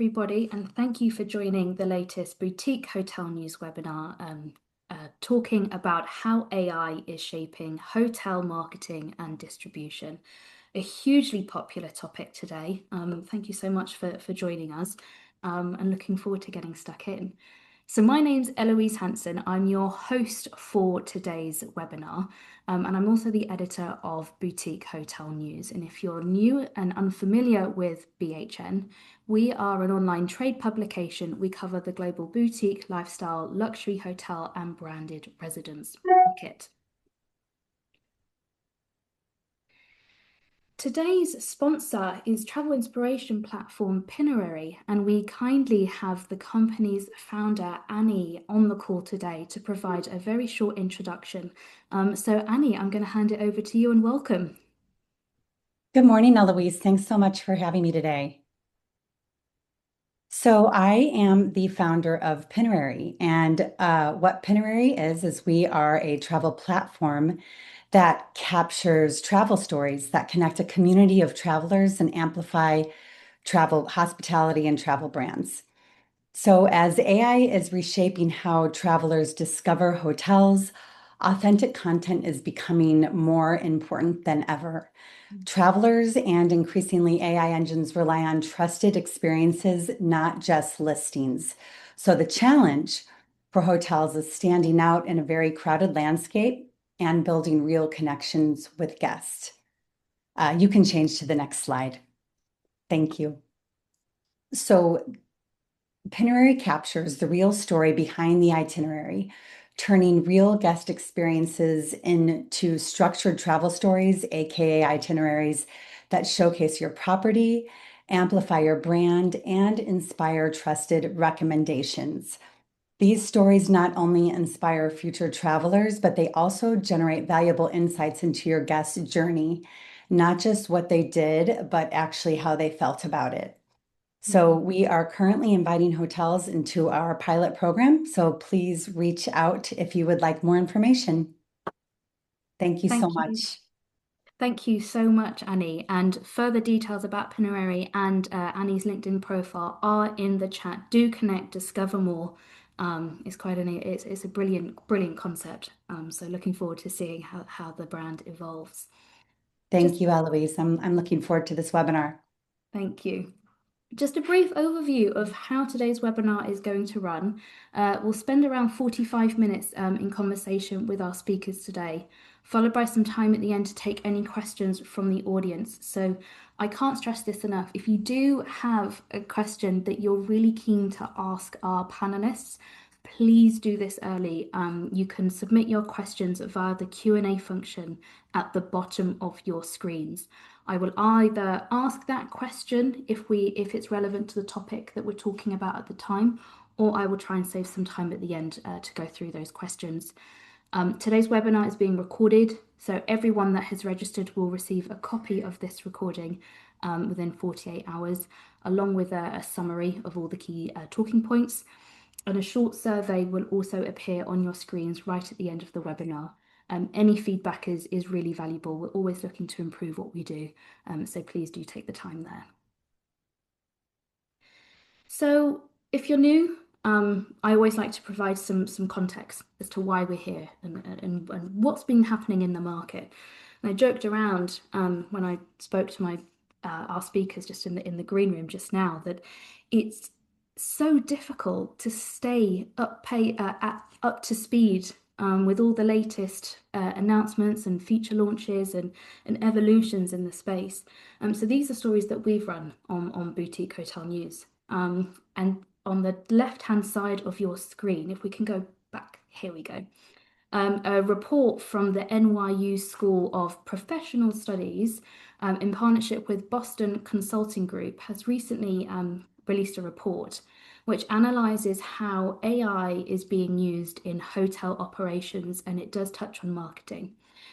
everybody, and thank you for joining the latest Boutique Hotel News webinar, talking about how AI is shaping hotel marketing and distribution. A hugely popular topic today. Thank you so much for joining us, and looking forward to getting stuck in. So my name's Eloise Hanson. I'm your host for today's webinar, and I'm also the editor of Boutique Hotel News. And if you're new and unfamiliar with BHN, we are an online trade publication. We cover the global boutique, lifestyle, luxury hotel and branded residence market. Today's sponsor is travel inspiration platform Pinerary, and we kindly have the company's founder, Annie, on the call today to provide a very short introduction. So Annie, I'm going to hand it over to you and welcome. Good morning, Eloise. Thanks so much for having me today. So I am the founder of Pinerary, and what Pinerary is we are a travel platform that captures travel stories that connect a community of travelers and amplify travel, hospitality, and travel brands. So as AI is reshaping how travelers discover hotels, authentic content is becoming more important than ever. Travelers and increasingly AI engines rely on trusted experiences, not just listings. So the challenge for hotels is standing out in a very crowded landscape and building real connections with guests. You can change to the next slide. Thank you. So Pinerary captures the real story behind the itinerary, turning real guest experiences into structured travel stories, aka itineraries, that showcase your property, amplify your brand, and inspire trusted recommendations. These stories not only inspire future travelers, but they also generate valuable insights into your guest journey, not just what they did, but actually how they felt about it. So we are currently inviting hotels into our pilot program. So please reach out if you would like more information. Thank you so much. Thank you so much, Annie. And further details about Pinerary and Annie's LinkedIn profile are in the chat. Do connect, discover more. It's a brilliant concept. So looking forward to seeing how the brand evolves. Thank you, Eloise. I'm looking forward to this webinar. Thank you. Just a brief overview of how today's webinar is going to run. We'll spend around 45 minutes in conversation with our speakers today, followed by some time at the end to take any questions from the audience. So I can't stress this enough. If you do have a question that you're really keen to ask our panelists, please do this early. You can submit your questions via the Q&A function at the bottom of your screens. I will either ask that question if it's relevant to the topic that we're talking about at the time, or I will try and save some time at the end to go through those questions. Today's webinar is being recorded, so everyone that has registered will receive a copy of this recording within 48 hours, along with a summary of all the key talking points. And a short survey will also appear on your screens right at the end of the webinar. Any feedback is really valuable. We're always looking to improve what we do, so please do take the time there. So if you're new, I always like to provide some context as to why we're here and what's been happening in the market. And I joked around when I spoke to our speakers just in the green room just now that it's so difficult to stay up to speed with all the latest announcements and feature launches and evolutions in the space. So these are stories that we've run on Boutique Hotel News. And on the left-hand side of your screen, if we can go back, here we go. A report from the NYU School of Professional Studies in partnership with Boston Consulting Group has recently released a report which analyzes how AI is being used in hotel operations, and it does touch on marketing.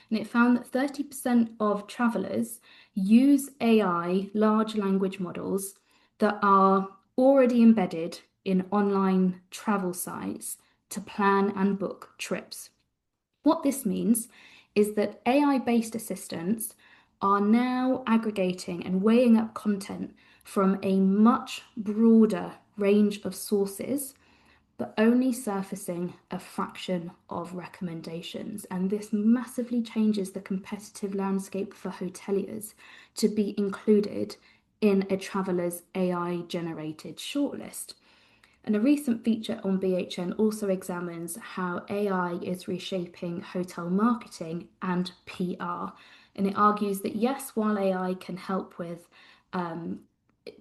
And it found that 30% of travelers use AI large language models that are already embedded in online travel sites to plan and book trips. What this means is that AI-based assistants are now aggregating and weighing up content from a much broader range of sources, but only surfacing a fraction of recommendations. And this massively changes the competitive landscape for hoteliers to be included in a traveller's AI generated shortlist. And a recent feature on BHN also examines how AI is reshaping hotel marketing and PR. And it argues that yes, while AI can help with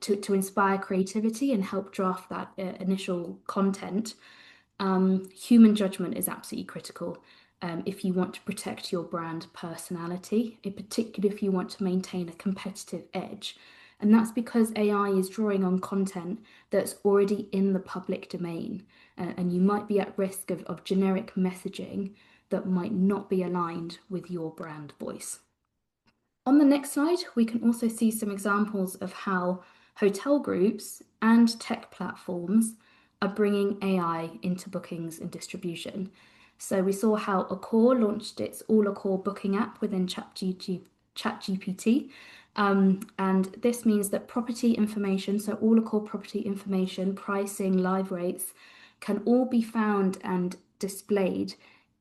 to inspire creativity and help draft that initial content, human judgment is absolutely critical if you want to protect your brand personality, in particular if you want to maintain a competitive edge. And that's because AI is drawing on content that's already in the public domain, and you might be at risk of generic messaging that might not be aligned with your brand voice. On the next slide, we can also see some examples of how hotel groups and tech platforms are bringing AI into bookings and distribution. So we saw how Accor launched its All Accor booking app within ChatGPT. And this means that property information, so all Accor property information, pricing, live rates, can all be found and displayed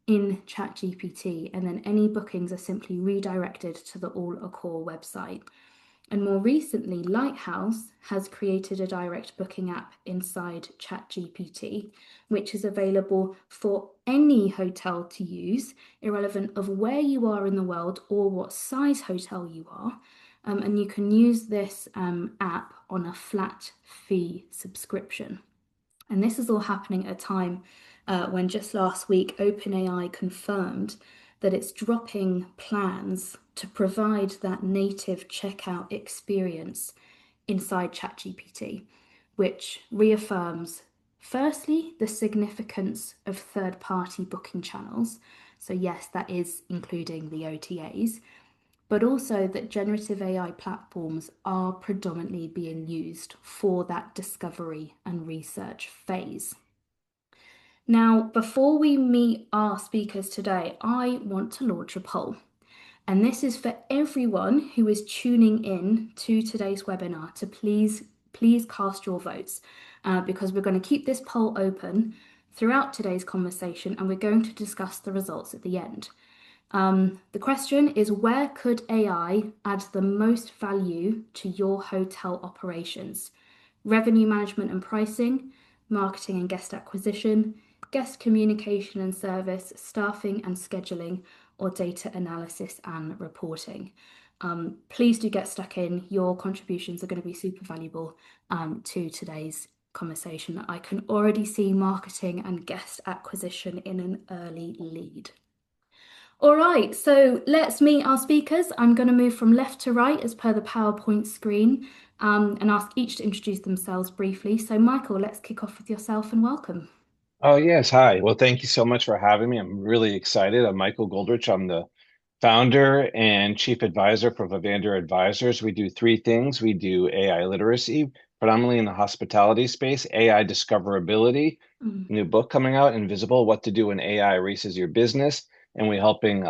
in ChatGPT, and then any bookings are simply redirected to the All Accor website. And more recently, Lighthouse has created a direct booking app inside ChatGPT, which is available for any hotel to use, irrelevant of where you are in the world or what size hotel you are. And you can use this app on a flat fee subscription. And this is all happening at a time when just last week OpenAI confirmed that it's dropping plans to provide that native checkout experience inside ChatGPT, which reaffirms, firstly, the significance of third-party booking channels. So yes, that is including the OTAs, but also that generative AI platforms are predominantly being used for that discovery and research phase. Now, before we meet our speakers today, I want to launch a poll. And this is for everyone who is tuning in to today's webinar to please cast your votes because we're going to keep this poll open throughout today's conversation and we're going to discuss the results at the end. The question is, where could AI add the most value to your hotel operations? Revenue management and pricing, marketing and guest acquisition, guest communication and service, staffing and scheduling, or data analysis and reporting. Please do get stuck in. Your contributions are going to be super valuable to today's conversation. I can already see marketing and guest acquisition in an early lead. All right, so let's meet our speakers. I'm going to move from left to right as per the PowerPoint screen and ask each to introduce themselves briefly. So Michael, let's kick off with yourself and welcome. Oh, yes. Hi. Well, thank you so much for having me. I'm really excited. I'm Michael Goldrich. I'm the founder and chief advisor for Vivander Advisors. We do three things. We do AI literacy, predominantly in the hospitality space, AI discoverability, new book coming out, Invisible, What to Do when AI Erases Your Business. And we're helping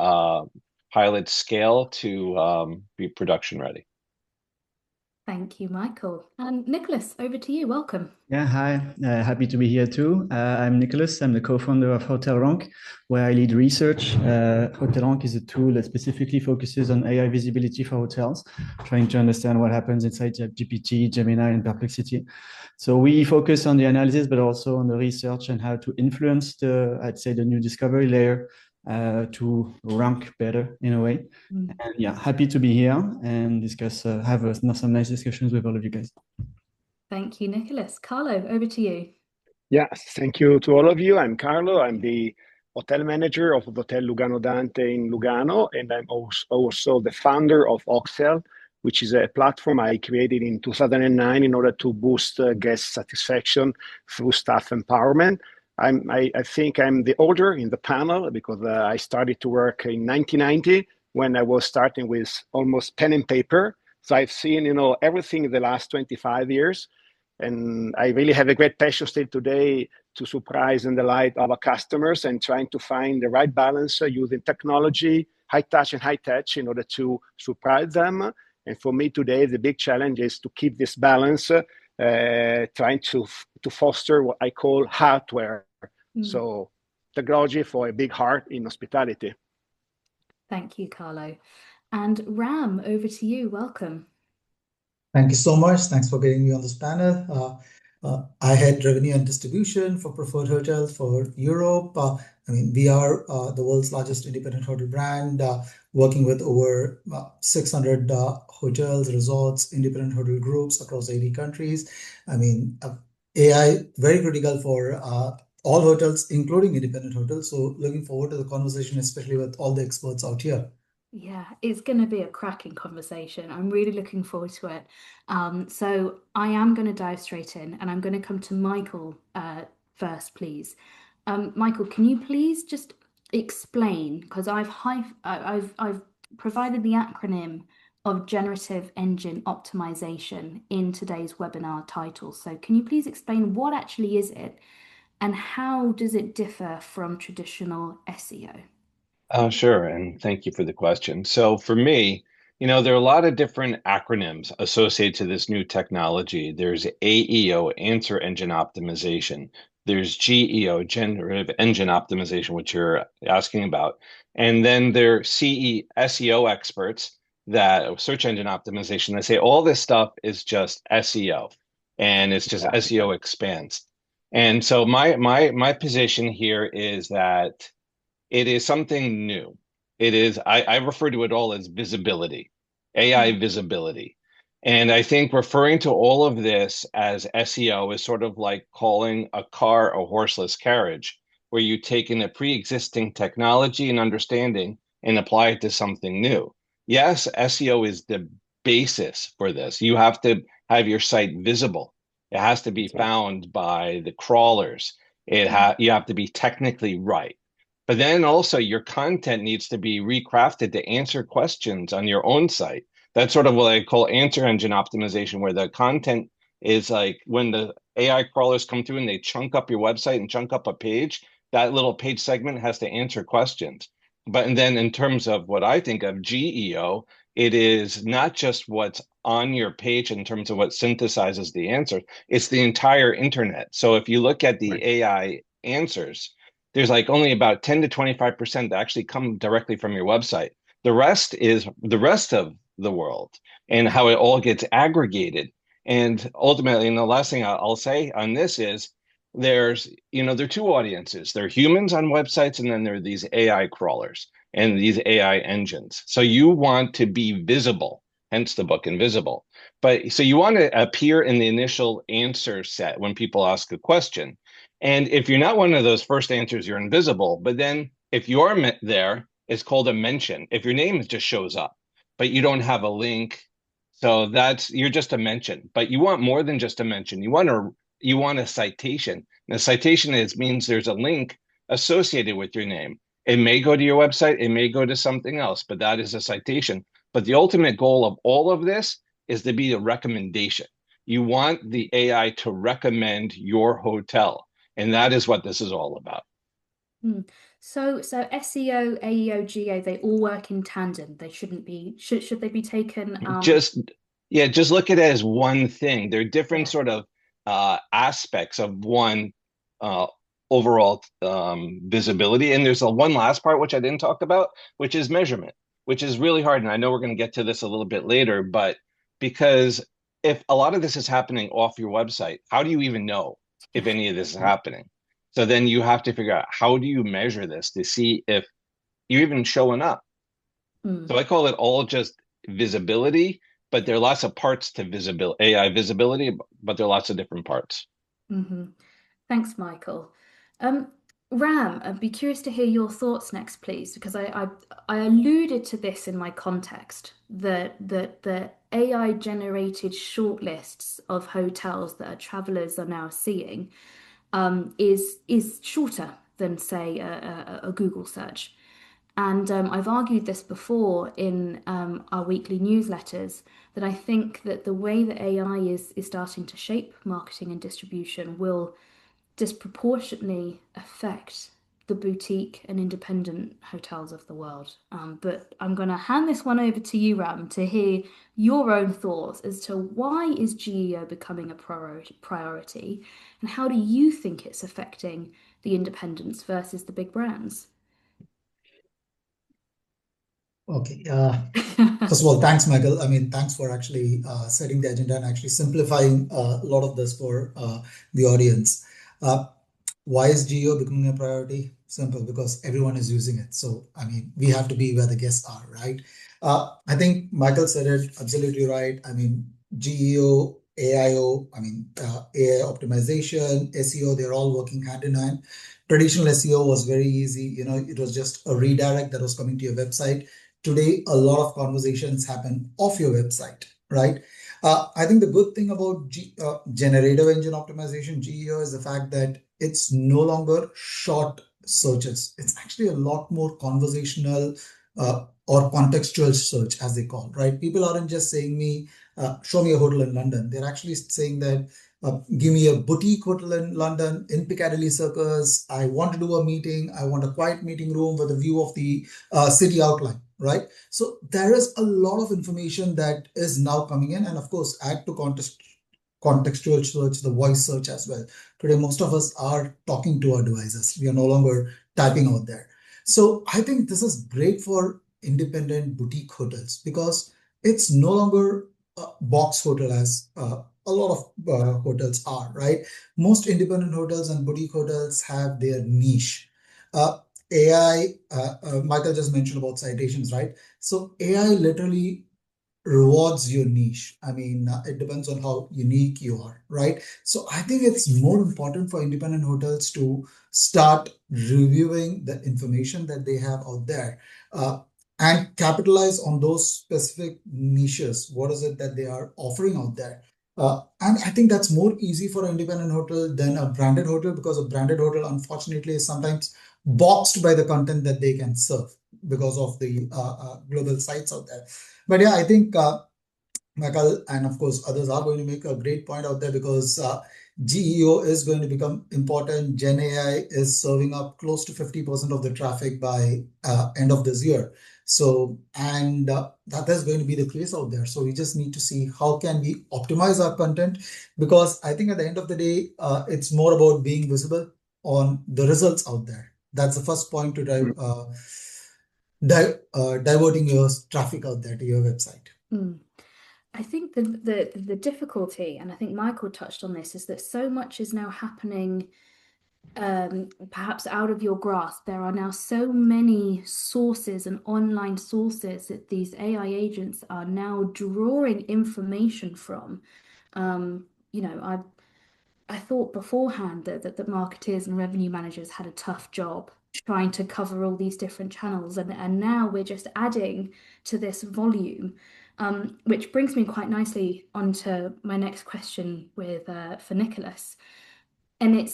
pilots scale to be production ready. Thank you, Michael. And Nicolas, over to you. Welcome. Yeah, hi. Happy to be here too. I'm Nicolas. I'm the co-founder of Hotelrank, where I lead research. Hotelrank is a tool that specifically focuses on AI visibility for hotels, trying to understand what happens inside GPT, Gemini, and Perplexity. So we focus on the analysis, but also on the research and how to influence I'd say, the new discovery layer to rank better in a way. And yeah, happy to be here and discuss, have some nice discussions with all of you guys. Thank you, Nicolas. Carlo, over to you. Yes, thank you to all of you. I'm Carlo. I'm the hotel manager of Hotel LUGANODANTE in Lugano, and I'm also the founder of Oxel, which is a platform I created in 2009 in order to boost guest satisfaction through staff empowerment. I think I'm the older in the panel because I started to work in 1990 when I was starting with almost pen and paper. So I've seen, everything in the last 25 years. And I really have a great passion still today to surprise and delight our customers and trying to find the right balance using technology, high touch and high touch in order to surprise them And for me today, the big challenge is to keep this balance, trying to foster what I call heartware. So technology for a big heart in hospitality. Thank you, Carlo. And Ram, over to you. Welcome. Thank you so much. Thanks for getting me on this panel. I head revenue and distribution for Preferred Hotels for Europe. I mean, we are the world's largest independent hotel brand, working with over 600 hotels, resorts, independent hotel groups across 80 countries. I mean, AI very critical for all hotels, including independent hotels. So looking forward to the conversation, especially with all the experts out here. Yeah, it's going to be a cracking conversation. I'm really looking forward to it. So I am going to dive straight in, and I'm going to come to Michael first, please. Michael, can you please just explain, because I've provided the acronym of generative engine optimization in today's webinar title. So can you please explain what actually is it, and how does it differ from traditional SEO? Oh, sure. And thank you for the question. So for me, there are a lot of different acronyms associated to this new technology. There's AEO, Answer Engine Optimization. There's GEO, Generative Engine Optimization, which you're asking about. And then there are SEO experts that search engine optimization. They say all this stuff is just SEO and it's just SEO expands. And so my position here is that it is something new. I refer to it all as visibility, AI visibility. And I think referring to all of this as SEO is sort of like calling a car a horseless carriage, where you take in a pre-existing technology and understanding and apply it to something new. Yes, SEO is the basis for this. You have to have your site visible. It has to be found by the crawlers. You have to be technically right. But then also your content needs to be recrafted to answer questions on your own site. That's sort of what I call answer engine optimization, where the content is like when the AI crawlers come through and they chunk up your website and chunk up a page, that little page segment has to answer questions. But and then in terms of what I think of GEO, it is not just what's on your page in terms of what synthesizes the answer, it's the entire internet. So if you look at the AI answers, there's like only about 10 to 25% that actually come directly from your website. The rest is the rest of the world and how it all gets aggregated. And ultimately, and the last thing I'll say on this is there are two audiences. There are humans on websites, and then there are these AI crawlers and these AI engines. So you want to be visible, hence the book Invisible. But so you want to appear in the initial answer set when people ask a question. And if you're not one of those first answers, you're invisible. But then if you are there, it's called a mention. If your name just shows up, but you don't have a link, so you're just a mention. But you want more than just a mention. You want a citation. And a citation means there's a link associated with your name. It may go to your website, it may go to something else, but that is a citation. But the ultimate goal of all of this is to be a recommendation. You want the AI to recommend your hotel. And that is what this is all about. So SEO, AEO, GEO, they all work in tandem. They shouldn't be, should they be taken? Just look at it as one thing. They're different sort of aspects of one overall visibility. And there's one last part, which I didn't talk about, which is measurement, which is really hard. And I know we're going to get to this a little bit later, but because if a lot of this is happening off your website, how do you even know if any of this is happening? So then you have to figure out, how do you measure this to see if you're even showing up? So I call it all just visibility, but there are lots of parts to AI visibility, but there are lots of different parts. Thanks, Michael. Ram, I'd be curious to hear your thoughts next, please, because I alluded to this in my context, that the AI generated shortlists of hotels that travelers are now seeing is shorter than, say, a Google search. And I've argued this before in our weekly newsletters, that I think that the way that AI is starting to shape marketing and distribution will disproportionately affect the boutique and independent hotels of the world. But I'm going to hand this one over to you, Ram, to hear your own thoughts as to why is GEO becoming a priority, and how do you think it's affecting the independents versus the big brands? Okay. First of all, thanks, Michael. I mean, thanks for actually setting the agenda and actually simplifying a lot of this for the audience. Why is GEO becoming a priority? Simple, because everyone is using it. So, I mean, we have to be where the guests are, right? I think Michael said it absolutely right. I mean, GEO, AIO, I mean, AI optimization, SEO, they're all working hand in hand. Traditional SEO was very easy. You know, it was just a redirect that was coming to your website. Today, a lot of conversations happen off your website, right? I think the good thing about generative engine optimization, GEO, is the fact that it's no longer short searches. It's actually a lot more conversational or contextual search, as they call, right? People aren't just saying me, show me a hotel in London. They're actually saying that, give me a boutique hotel in London in Piccadilly Circus. I want to do a meeting. I want a quiet meeting room with a view of the city outline, right? So there is a lot of information that is now coming in, and of course, add to contextual search, the voice search as well. Today, most of us are talking to our devices. We are no longer typing out there. So I think this is great for independent boutique hotels because it's no longer a box hotel as a lot of hotels are, right? Most independent hotels and boutique hotels have their niche. AI, Michael just mentioned about citations, right? So AI literally rewards your niche. I mean, it depends on how unique you are, right? So I think it's more important for independent hotels to start reviewing the information that they have out there and capitalize on those specific niches. What is it that they are offering out there? And I think that's more easy for an independent hotel than a branded hotel because a branded hotel, unfortunately, is sometimes boxed by the content that they can serve because of the global sites out there. But yeah, I think Michael and of course others are going to make a great point out there because GEO is going to become important. Gen AI is serving up close to 50% of the traffic by end of this year. So, and that is going to be the case out there. So we just need to see how can we optimize our content because I think at the end of the day, it's more about being visible on the results out there. That's the first point to drive. Diverting your traffic out there to your website. I think the difficulty, and I think Michael touched on this, is that so much is now happening perhaps out of your grasp. There are now so many sources and online sources that these AI agents are now drawing information from. You know, I thought beforehand that the marketeers and revenue managers had a tough job trying to cover all these different channels, and now we're just adding to this volume, which brings me quite nicely onto my next question with for Nicolas, and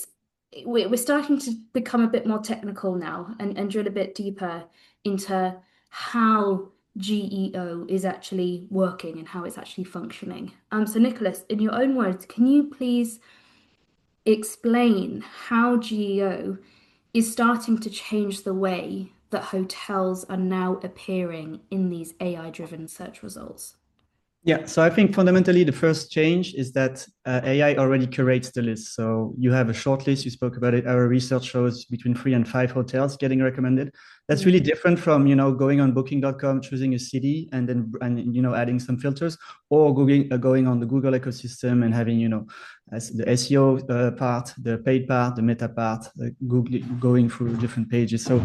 we're starting to become a bit more technical now and drill a bit deeper into how GEO is actually working and how it's actually functioning. So Nicolas, in your own words, can you please explain how GEO is starting to change the way that hotels are now appearing in these AI-driven search results? Yeah, so I think fundamentally the first change is that AI already curates the list. So you have a short list, you spoke about it. Our research shows between 3 and 5 hotels getting recommended. That's really different from, going on booking.com, choosing a city and then adding some filters, or going on the Google ecosystem and having, as the SEO part, the paid part, the meta part, Google going through different pages. So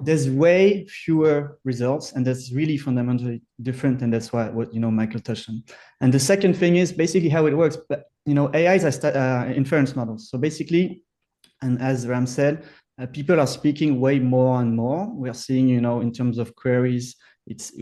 there's way fewer results, and that's really fundamentally different, and that's what Michael touched on. And the second thing is basically how it works. But AIs are inference models. So basically, and as Ram said, people are speaking way more and more. We are seeing, in terms of queries, it's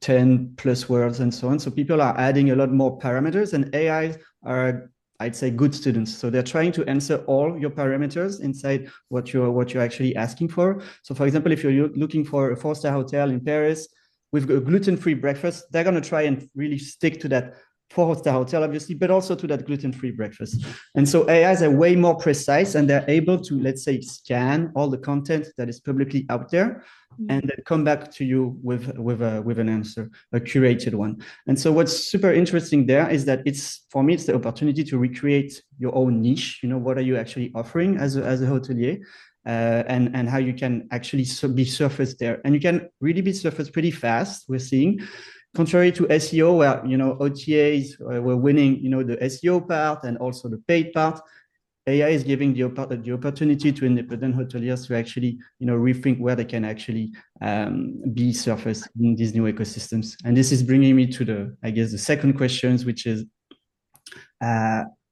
10 plus words and so on. So people are adding a lot more parameters, and AIs are, I'd say, good students. So they're trying to answer all your parameters inside what you're actually asking for. So for example, if you're looking for a 4-star hotel in Paris with a gluten-free breakfast, they're going to try and really stick to that for the hotel, obviously, but also to that gluten-free breakfast. And so AIs are way more precise, and they're able to, let's say, scan all the content that is publicly out there and then come back to you with an answer, a curated one. And so what's super interesting there is that for me, it's the opportunity to recreate your own niche. You know, what are you actually offering as a hotelier? And how you can actually be surfaced there. And you can really be surfaced pretty fast, we're seeing. Contrary to SEO, where, you know, OTAs were winning, you know, the SEO part and also the paid part, AI is giving the opportunity to independent hoteliers to actually, you know, rethink where they can actually be surfaced in these new ecosystems. And this is bringing me to I guess, the second questions, which is,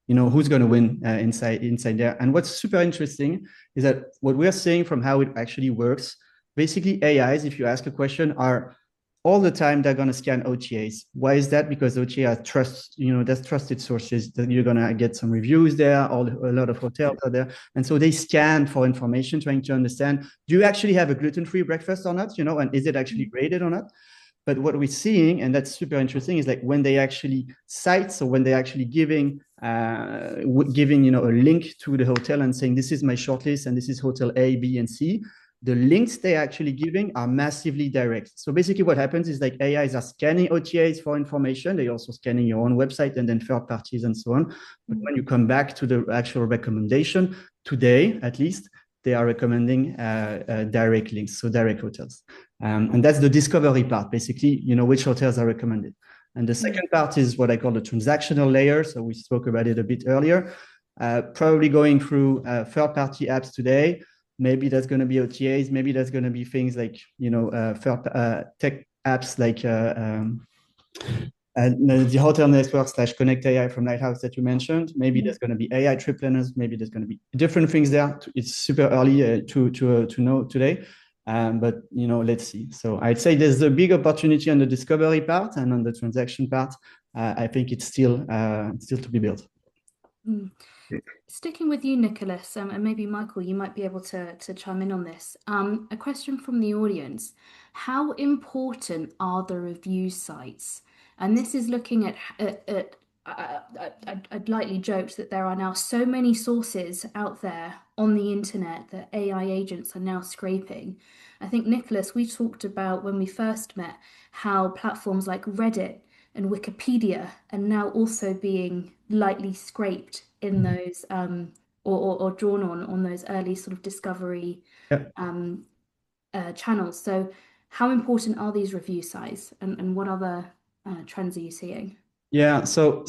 you know, who's going to win inside there. And what's super interesting is that what we're seeing from how it actually works, basically AIs, if you ask a question, are all the time they're going to scan OTAs. Why is that? Because OTA are there's trusted sources that you're going to get some reviews there, a lot of hotels are there. And so they scan for information, trying to understand, do you actually have a gluten-free breakfast or not? You know, and is it actually rated or not? But what we're seeing, and that's super interesting, is like when they actually cite, so when they're actually giving you know, a link to the hotel and saying, this is my shortlist and this is hotel A, B, and C, the links they're actually giving are massively direct. So basically what happens is like AIs are scanning OTAs for information. They're also scanning your own website and then third parties and so on. But when you come back to the actual recommendation, today at least, they are recommending direct links, so direct hotels. And that's the discovery part, basically, you know, which hotels are recommended. And the second part is what I call the transactional layer. So we spoke about it a bit earlier, probably going through third-party apps today. Maybe that's going to be OTAs. Maybe that's going to be things like, you know, tech apps like the hotel network / Connect AI from Lighthouse that you mentioned. Maybe there's going to be AI trip planners. Maybe there's going to be different things there. It's super early to know today. But, you know, let's see. So I'd say there's a big opportunity on the discovery part, and on the transaction part, I think it's still to be built. Sticking with you, Nicolas, and maybe Michael, you might be able to chime in on this. A question from the audience: how important are the review sites? And this is looking at I'd lightly joked that there are now so many sources out there on the internet that AI agents are now scraping. I think, Nicolas, we talked about when we first met how platforms like Reddit and Wikipedia are now also being lightly scraped in those or drawn on those early sort of discovery channels. So how important are these review sites, and what other trends are you seeing? Yeah, so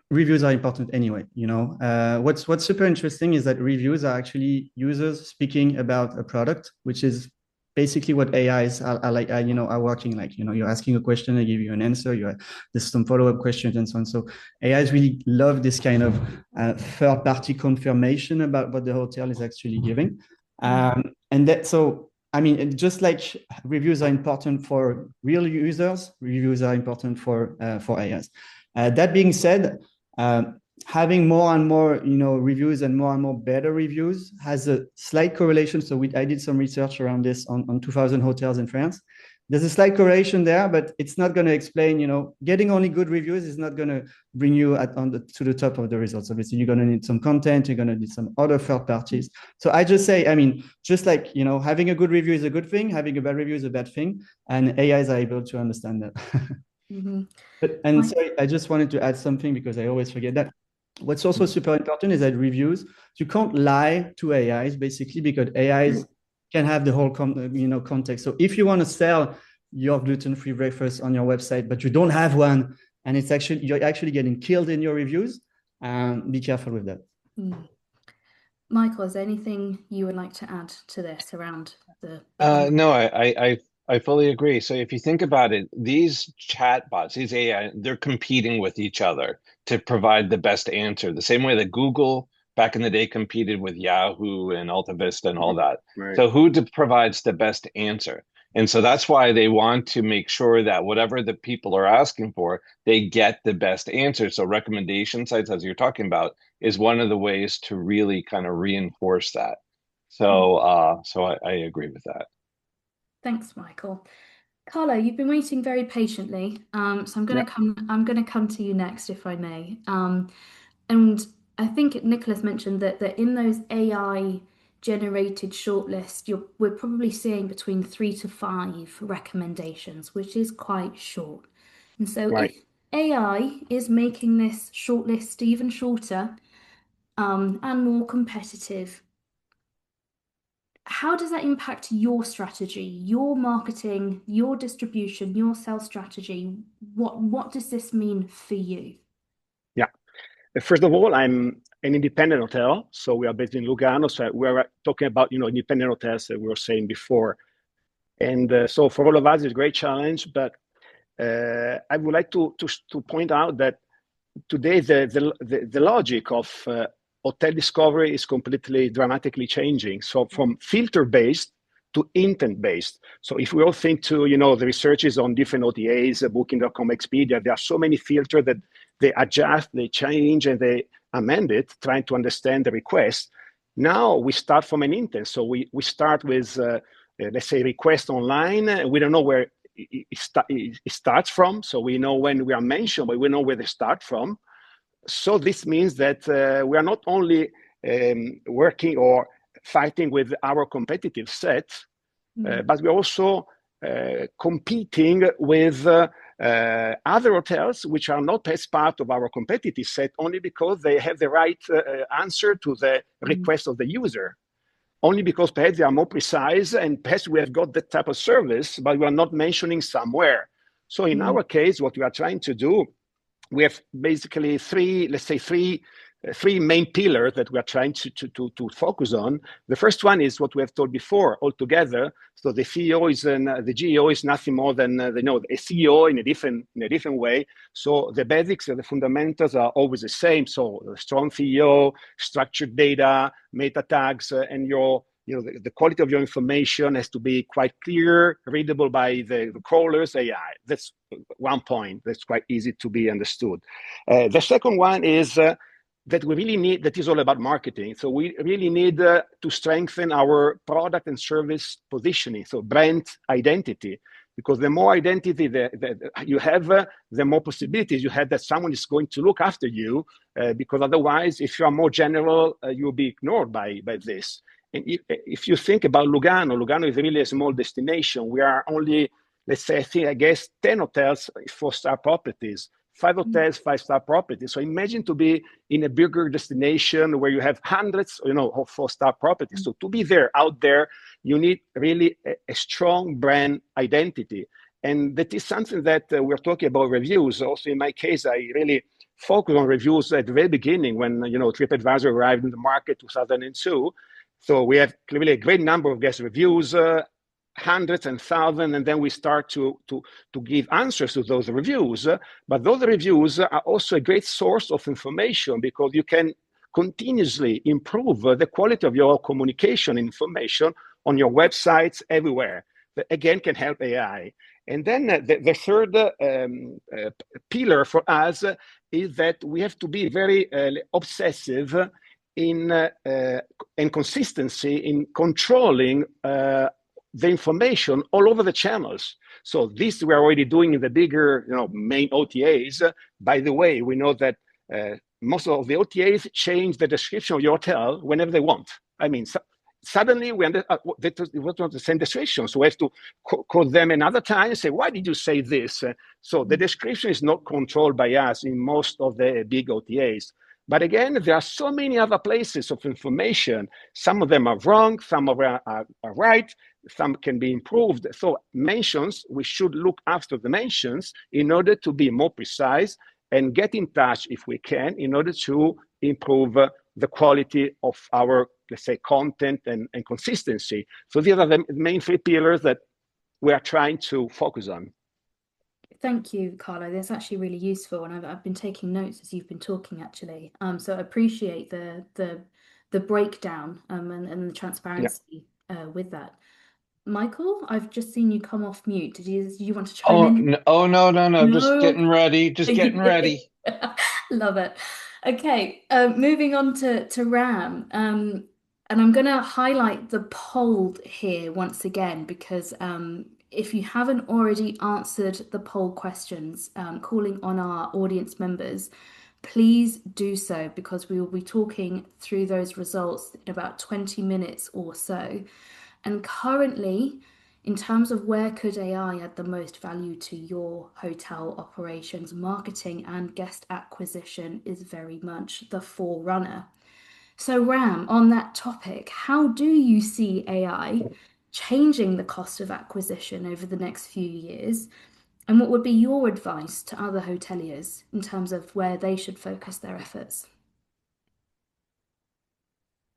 reviews are important anyway. You know, what's super interesting is that reviews are actually users speaking about a product, which is basically what AIs are like. You know, are working like. You know, you're asking a question, they give you an answer. There's some follow-up questions and so on. So AIs really love this kind of third-party confirmation about what the hotel is actually giving, and that so. I mean, just like reviews are important for real users, reviews are important for AIs. That being said, having more and more, you know, reviews and more better reviews has a slight correlation. So I did some research around this on 2,000 hotels in France. There's a slight correlation there, but it's not going to explain, you know, getting only good reviews is not going to bring you to the top of the results. Obviously, you're going to need some content, you're going to need some other third parties. So I just say, I mean, just like, you know, having a good review is a good thing, having a bad review is a bad thing, and AIs are able to understand that. Sorry, I just wanted to add something because I always forget that. What's also super important is that reviews, you can't lie to AIs basically, because AIs can have the whole context. So if you want to sell your gluten-free breakfast on your website, but you don't have one, and you're actually getting killed in your reviews, be careful with that. Michael, is there anything you would like to add to this around the? No, I fully agree. So if you think about it, these chatbots, these AI, they're competing with each other to provide the best answer. The same way that Google back in the day competed with Yahoo and Alta Vista and all that. Right. So who provides the best answer? And so that's why they want to make sure that whatever the people are asking for, they get the best answer. So recommendation sites, as you're talking about, is one of the ways to really kind of reinforce that. So I agree with that. Thanks, Michael. Carlo, you've been waiting very patiently, so I'm Yeah, going to come. I'm going to come to you next, if I may. And I think Nicholas mentioned that in those AI generated shortlists, we're probably seeing between 3 to 5 recommendations, which is quite short. And so, right. if AI is making this shortlist even shorter, and more competitive, how does that impact your strategy, your marketing, your distribution, your sales strategy? What does this mean for you? Yeah. First of all, I'm an independent hotel, so we are based in Lugano. So we're talking about independent hotels that we were saying before, and so for all of us, it's a great challenge. But I would like to point out that today the logic of hotel discovery is completely dramatically changing. So from filter based to intent based. So if we all think to the researches on different OTAs, Booking.com, Expedia, there are so many filters that they adjust, they change, and they amend it, trying to understand the request. Now we start from an intent. So we start with let's say request online. We don't know where it starts from. So we know when we are mentioned, but we know where they start from. So this means that we are not only working or fighting with our competitive set, but we're also competing with other hotels which are not as part of our competitive set only because they have the right answer to the request of the user. Only because perhaps they are more precise and perhaps we have got that type of service, but we are not mentioning somewhere. So in our case, what we are trying to do, we have basically three main pillars that we are trying to focus on. The first one is what we have told before altogether. So the CEO is the GEO is nothing more than a CEO in a different way. So the basics and the fundamentals are always the same. So a strong CEO, structured data, meta tags, and the quality of your information has to be quite clear, readable by the crawlers, AI. That's one point that's quite easy to be understood. The second one is that we really need, that is all about marketing. So we really need to strengthen our product and service positioning, so brand identity, because the more identity that you have, the more possibilities you have that someone is going to look after you, because otherwise, if you are more general, you'll be ignored by this. And if you think about Lugano is really a small destination. We are only, let's say, I guess 10 hotels, 4-star properties, 5 hotels, 5-star properties. So imagine to be in a bigger destination where you have hundreds, of 4-star properties. So to be out there, you need really a strong brand identity. And that is something that we're talking about reviews. Also, in my case, I really focus on reviews at the very beginning when, TripAdvisor arrived in the market 2002. So we have clearly a great number of guest reviews, hundreds and thousands, and then we start to give answers to those reviews. But those reviews are also a great source of information because you can continuously improve the quality of your communication information on your websites everywhere. That again can help AI. And then the third pillar for us is that we have to be very obsessive in and consistency in controlling the information all over the channels. So this we're already doing in the bigger, main OTAs. By the way, we know that most of the OTAs change the description of your hotel whenever they want. I mean, suddenly we was not the same description, so we have to call them another time and say, why did you say this? So the description is not controlled by us in most of the big OTAs. But again, there are so many other places of information. Some of them are wrong, some of them are right, some can be improved. So mentions, we should look after the mentions in order to be more precise and get in touch if we can in order to improve the quality of our, let's say, content and consistency. So these are the main 3 pillars that we are trying to focus on. Thank you, Carlo. That's actually really useful, and I've been taking notes as you've been talking, actually. So I appreciate the breakdown and the transparency with that. Michael, I've just seen you come off mute. Did you want to chime in? No. Just No. getting ready. Just getting ready. Love it. Okay, moving on to Ram. And I'm going to highlight the poll here once again because if you haven't already answered the poll questions, calling on our audience members, please do so because we will be talking through those results in about 20 minutes or so. And currently, in terms of where could AI add the most value to your hotel operations, marketing and guest acquisition is very much the forerunner. So, Ram, on that topic, how do you see AI changing the cost of acquisition over the next few years? And what would be your advice to other hoteliers in terms of where they should focus their efforts?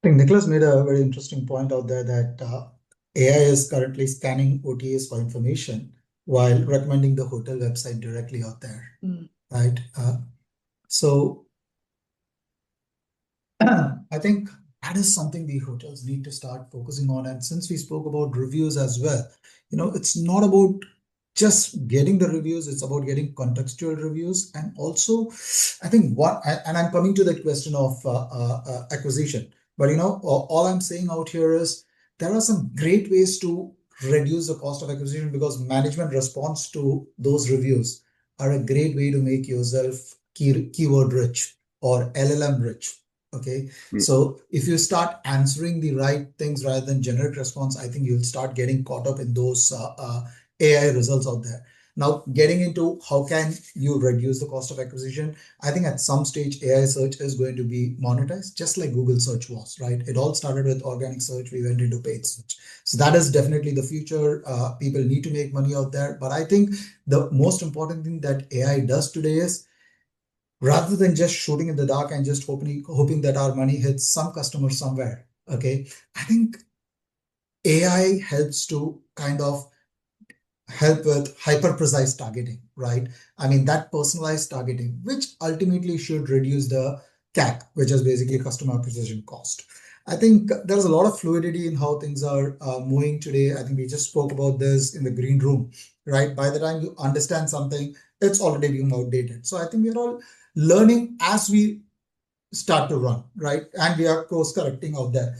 I think Nicholas made a very interesting point out there that AI is currently scanning OTAs for information while recommending the hotel website directly out there, right? So I think that is something the hotels need to start focusing on. And since we spoke about reviews as well, it's not about just getting the reviews, it's about getting contextual reviews. And also, I think and I'm coming to the question of acquisition, but all I'm saying out here is there are some great ways to reduce the cost of acquisition because management response to those reviews are a great way to make yourself keyword rich or LLM rich. Okay. So if you start answering the right things rather than generic response, I think you'll start getting caught up in those AI results out there. Now, getting into how can you reduce the cost of acquisition, I think at some stage AI search is going to be monetized, just like Google search was, right? It all started with organic search, we went into paid search. So that is definitely the future. People need to make money out there. But I think the most important thing that AI does today is rather than just shooting in the dark and just hoping that our money hits some customer somewhere, okay, I think AI helps to kind of help with hyper precise targeting, right? I mean, that personalized targeting, which ultimately should reduce the CAC, which is basically customer acquisition cost. I think there's a lot of fluidity in how things are moving today. I think we just spoke about this in the green room, right? By the time you understand something, it's already being outdated. So I think we're all learning as we start to run, right? And we are course correcting out there.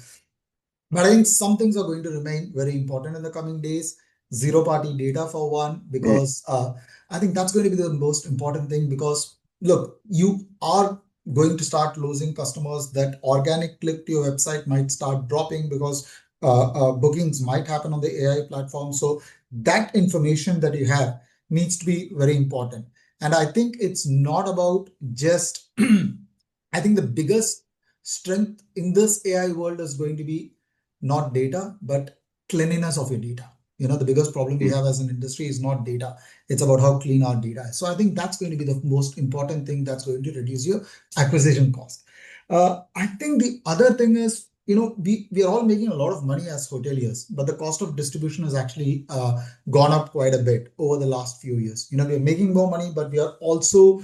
But I think some things are going to remain very important in the coming days. Zero party data for one, because I think that's going to be the most important thing because look, you are going to start losing customers. That organic click to your website might start dropping because bookings might happen on the AI platform. So that information that you have needs to be very important. And I think it's not about just, I think the biggest strength in this AI world is going to be not data, but cleanliness of your data. The biggest problem we have as an industry is not data. It's about how clean our data is. So I think that's going to be the most important thing that's going to reduce your acquisition cost. I think the other thing is, we are all making a lot of money as hoteliers, but the cost of distribution has actually gone up quite a bit over the last few years. We are making more money, but we are also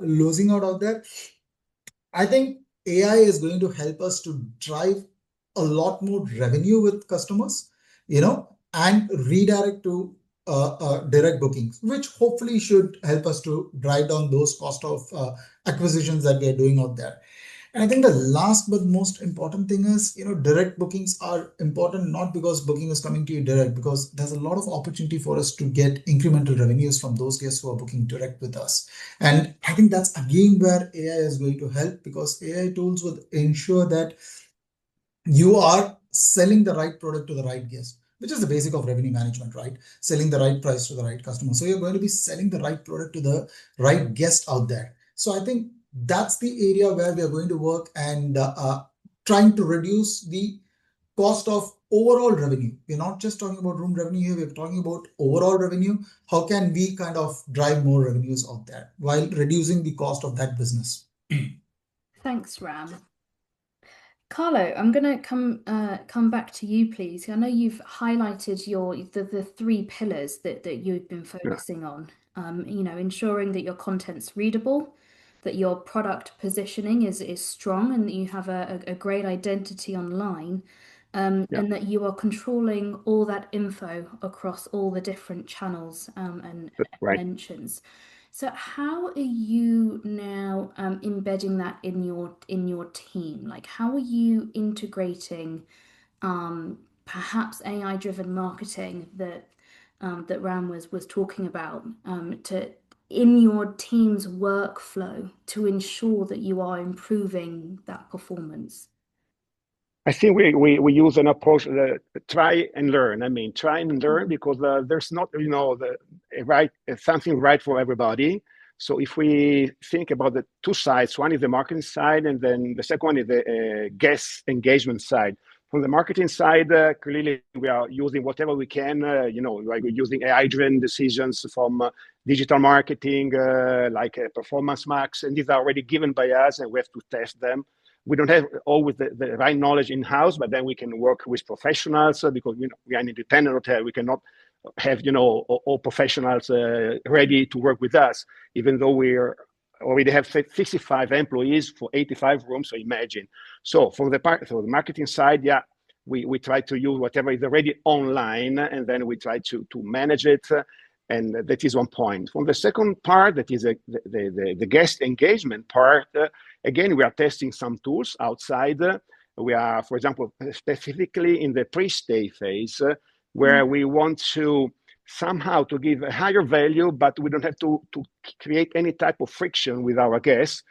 losing out there. I think AI is going to help us to drive a lot more revenue with customers, and redirect to direct bookings, which hopefully should help us to drive down those cost of acquisitions that we are doing out there. And I think the last but most important thing is, direct bookings are important, not because booking is coming to you direct, because there's a lot of opportunity for us to get incremental revenues from those guests who are booking direct with us. And I think that's again where AI is going to help, because AI tools will ensure that you are selling the right product to the right guest, which is the basic of revenue management, right? Selling the right price to the right customer. So you're going to be selling the right product to the right guest out there. So I think that's the area where we are going to work and trying to reduce the cost of overall revenue. We're not just talking about room revenue here, we're talking about overall revenue. How can we kind of drive more revenues out there while reducing the cost of that business? Thanks, Ram. Carlo, I'm going to come back to you, please. I know you've highlighted the three pillars that you've been focusing on. Ensuring that your content's readable, that your product positioning is strong, and that you have a great identity online, and that you are controlling all that info across all the different channels and mentions. So how are you now embedding that in your team? Like, how are you integrating perhaps AI-driven marketing that that Ram was talking about to in your team's workflow to ensure that you are improving that performance? I think we use an approach, try and learn. I mean, try and learn because there's not, something right for everybody. So if we think about the two sides, one is the marketing side, and then the second one is the guest engagement side. From the marketing side, clearly we are using whatever we can. Like we're using AI-driven decisions from digital marketing, like Performance Max, and these are already given by us, and we have to test them. We don't have always the right knowledge in-house, but then we can work with professionals because we are an independent hotel. We cannot have all professionals ready to work with us, even though we already have 65 employees for 85 rooms. So imagine. So for the marketing side, yeah, we try to use whatever is already online, and then we try to manage it. And that is one point. From the second part, that is the guest engagement part, again, we are testing some tools outside. We are, for example, specifically in the pre-stay phase, where we want to somehow to give a higher value, but we don't have to create any type of friction with our guests.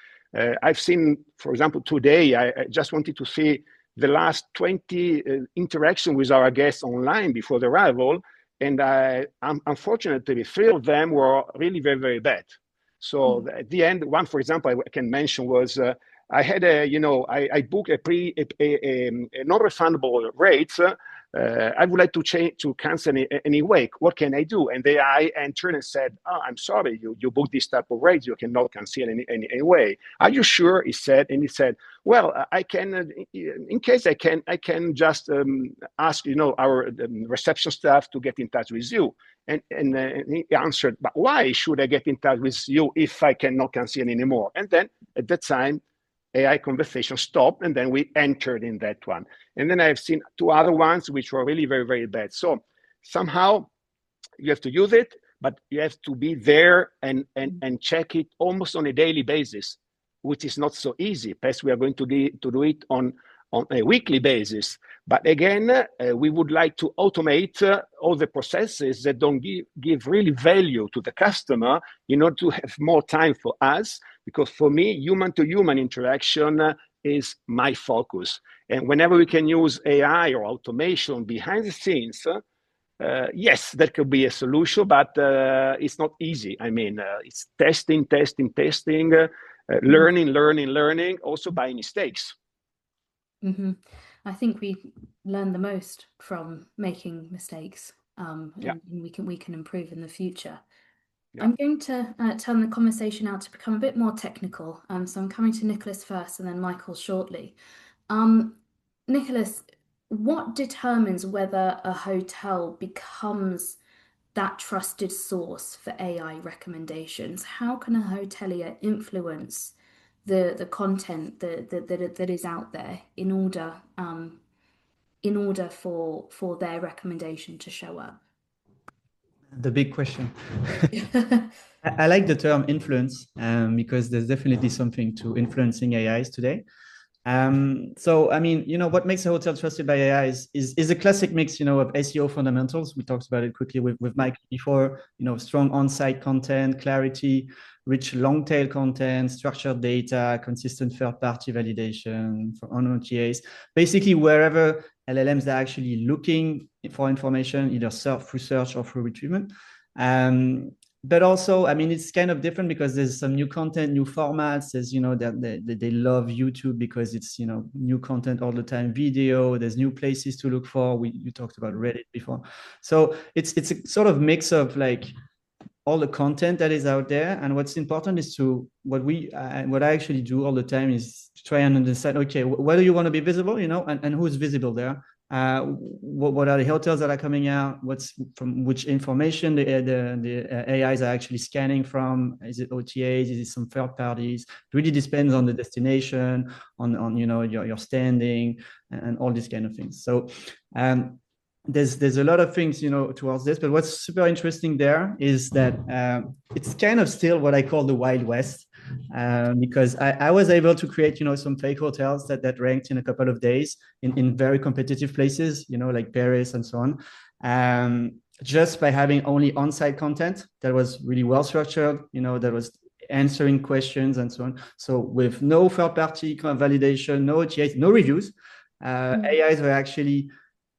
I've seen, for example, today, I just wanted to see the last 20 interaction with our guests online before the arrival. And unfortunately, 3 of them were really very, very bad. So at the end, one, for example, I can mention was I had I booked a non-refundable rate. I would like to cancel anyway. What can I do? And the AI entered and said, "Oh, I'm sorry, you booked this type of rate. You cannot cancel anyway. Are you sure?" He said, and he said, "Well, I can. In case I can just ask our reception staff to get in touch with you." And he answered, "But why should I get in touch with you if I cannot cancel anymore?" And then at that time, AI conversation stopped, and then we entered in that one. And then I've seen 2 other ones which were really very, very bad. So somehow you have to use it, but you have to be there and check it almost on a daily basis, which is not so easy. Perhaps we are going to do it on a weekly basis. But again, we would like to automate all the processes that don't give really value to the customer in order to have more time for us. Because for me, human-to-human interaction is my focus. And whenever we can use AI or automation behind the scenes, yes, that could be a solution, but it's not easy. I mean, it's testing, learning, also by mistakes. Mm-hmm. I think we learn the most from making mistakes, and we can improve in the future. Yeah. I'm going to turn the conversation out to become a bit more technical. So I'm coming to Nicolas first and then Michael shortly. Nicolas, what determines whether a hotel becomes that trusted source for AI recommendations? How can a hotelier influence the content that is out there in order for their recommendation to show up? The big question. I like the term influence because there's definitely something to influencing AIs today. So, I mean, what makes a hotel trusted by AI is a classic mix, of SEO fundamentals. We talked about it quickly with Mike before, strong on-site content, clarity, rich long-tail content, structured data, consistent third-party validation on OTAs. Basically, wherever LLMs are actually looking for information, either through search or through retrieval. But also, I mean, it's kind of different because there's some new content, new formats. There's, that they love YouTube because it's, new content all the time, video. There's new places to look for. You talked about Reddit before. So it's a sort of mix of like all the content that is out there. And what's important is what I actually do all the time is try and decide, okay, where do you want to be visible, and who's visible there? What are the hotels that are coming out? What's from which information the AIs are actually scanning from? Is it OTAs? Is it some third parties? It really depends on the destination, on your standing, and all these kind of things. So there's a lot of things towards this, but what's super interesting there is that it's kind of still what I call the Wild West. Because I was able to create, some fake hotels that ranked in a couple of days in very competitive places, like Paris and so on. just by having only on-site content that was really well structured, that was answering questions and so on. So with no third-party validation, no OTAs, no reviews, AIs were actually